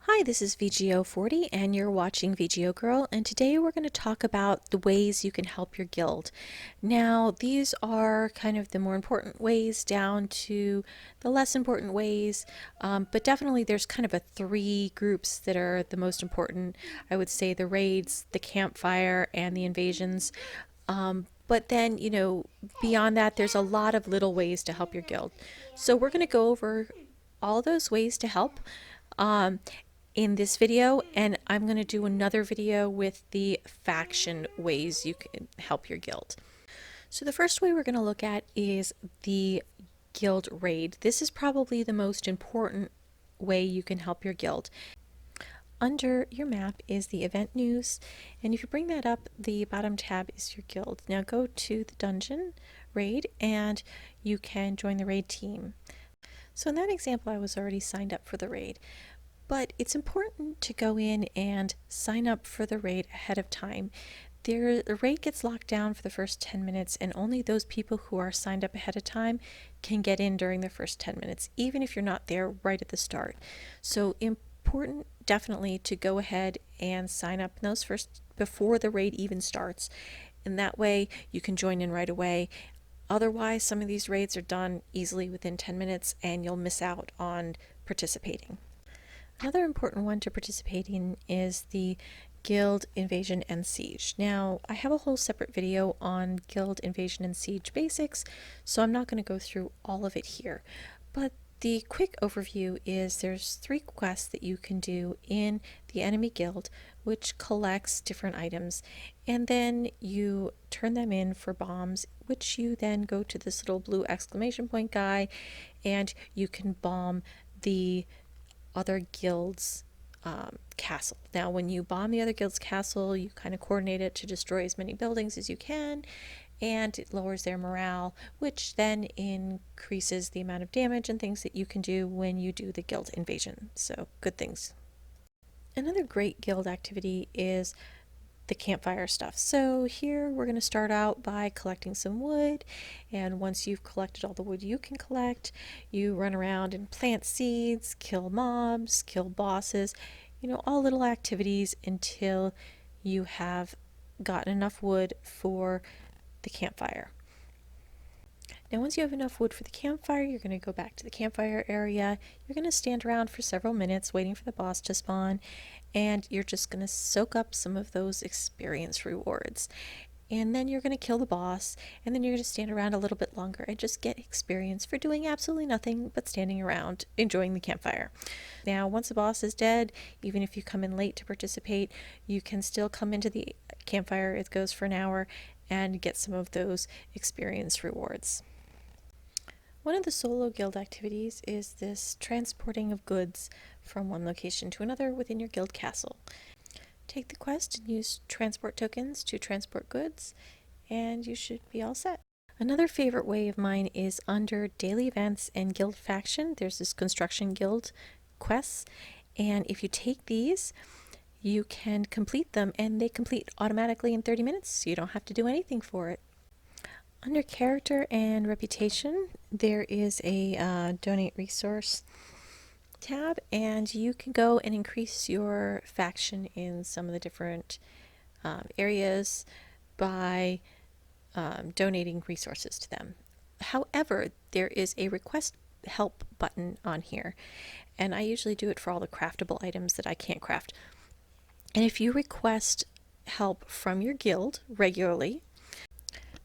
Hi, this is VGO40 and you're watching VGO Girl, and today we're going to talk about the ways you can help your guild. Now, these are kind of the more important ways down to the less important ways, but definitely there's kind of a three groups that are the most important. I would say the raids, the campfire, and the invasions. But then, beyond that, there's a lot of little ways to help your guild. So we're going to go over all those ways to help. Um, in this video, and I'm going to do another video with the faction ways you can help your guild. So the first way we're going to look at is the guild raid. This is probably the most important way you can help your guild. Under your map is the event news, and if you bring that up, the bottom tab is your guild. Now go to the dungeon raid and you can join the raid team. So in that example, I was already signed up for the raid. But it's important to go in and sign up for the raid ahead of time. The raid gets locked down for the first 10 minutes, and only those people who are signed up ahead of time can get in during the first 10 minutes, even if you're not there right at the start. So important definitely to go ahead and sign up in those first before the raid even starts. And that way you can join in right away. Otherwise, some of these raids are done easily within 10 minutes and you'll miss out on participating. Another important one to participate in is the Guild Invasion and Siege. Now, I have a whole separate video on Guild Invasion and Siege basics, so I'm not going to go through all of it here. But the quick overview is there's 3 quests that you can do in the enemy guild, which collects different items, and then you turn them in for bombs, which you then go to this little blue exclamation point guy, and you can bomb the other guild's castle. Now, when you bomb the other guild's castle, you kind of coordinate it to destroy as many buildings as you can, and it lowers their morale, which then increases the amount of damage and things that you can do when you do the guild invasion. So, good things. Another great guild activity is the campfire stuff. So here we're going to start out by collecting some wood, and once you've collected all the wood you can collect, you run around and plant seeds, kill mobs, kill bosses, all little activities until you have gotten enough wood for the campfire. Now, once you have enough wood for the campfire, you're going to go back to the campfire area. You're going to stand around for several minutes waiting for the boss to spawn, and you're just going to soak up some of those experience rewards. And then you're going to kill the boss, and then you're going to stand around a little bit longer and just get experience for doing absolutely nothing but standing around enjoying the campfire. Now, once the boss is dead, even if you come in late to participate, you can still come into the campfire. It goes for an hour, and get some of those experience rewards. One of the solo guild activities is this transporting of goods from one location to another within your guild castle. Take the quest and use transport tokens to transport goods, and you should be all set. Another favorite way of mine is under daily events and guild faction. There's this construction guild quests, and if you take these, you can complete them, and they complete automatically in 30 minutes, so you don't have to do anything for it. Under character and reputation, there is a donate resource tab, and you can go and increase your faction in some of the different areas by donating resources to them. However, there is a request help button on here, and I usually do it for all the craftable items that I can't craft. And if you request help from your guild regularly,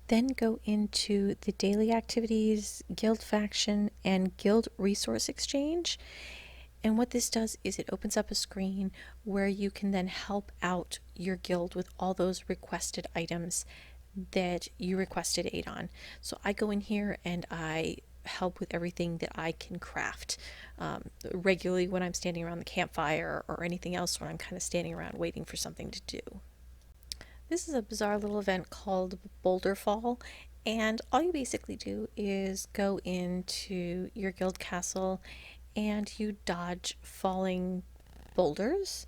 then go into the daily activities, guild faction, and guild resource exchange. And what this does is it opens up a screen where you can then help out your guild with all those requested items that you requested aid on. So I go in here and I help with everything that I can craft regularly when I'm standing around the campfire, or anything else when I'm kind of standing around waiting for something to do. This is a bizarre little event called Boulder Fall, and all you basically do is go into your guild castle and you dodge falling boulders.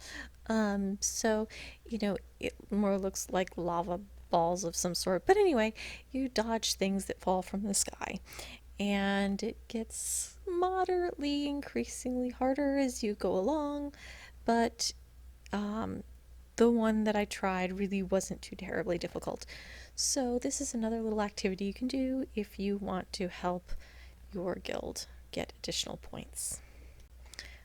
It more looks like lava balls of some sort, but anyway, you dodge things that fall from the sky, and it gets moderately increasingly harder as you go along. but the one that I tried really wasn't too terribly difficult. So this is another little activity you can do if you want to help your guild get additional points.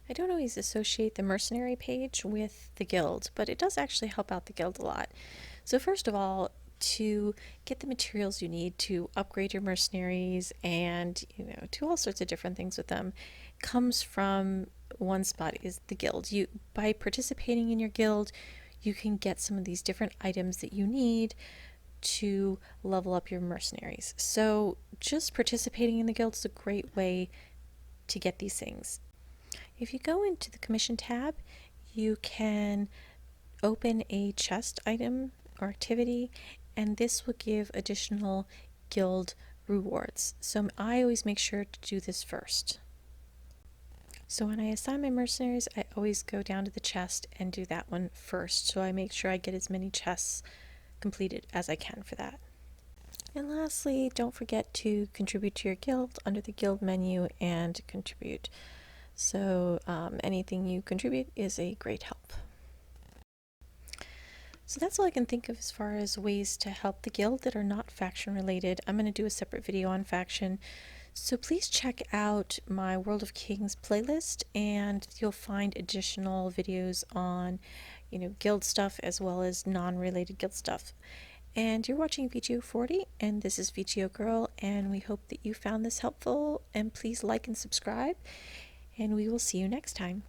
I don't always associate the mercenary page with the guild, but it does actually help out the guild a lot. So first of all, to get the materials you need to upgrade your mercenaries and do all sorts of different things with them comes from one spot, is the guild. You, by participating in your guild, you can get some of these different items that you need to level up your mercenaries. So just participating in the guild is a great way to get these things. If you go into the commission tab, you can open a chest item or activity, and this will give additional guild rewards. So I always make sure to do this first. So when I assign my mercenaries, I always go down to the chest and do that one first. So I make sure I get as many chests completed as I can for that. And lastly, don't forget to contribute to your guild under the guild menu and contribute. So anything you contribute is a great help. So that's all I can think of as far as ways to help the guild that are not faction related. I'm going to do a separate video on faction. So please check out my World of Kings playlist, and you'll find additional videos on, guild stuff as well as non-related guild stuff. And you're watching VGO 40, and this is VGO Girl, and we hope that you found this helpful, and please like and subscribe, and we will see you next time.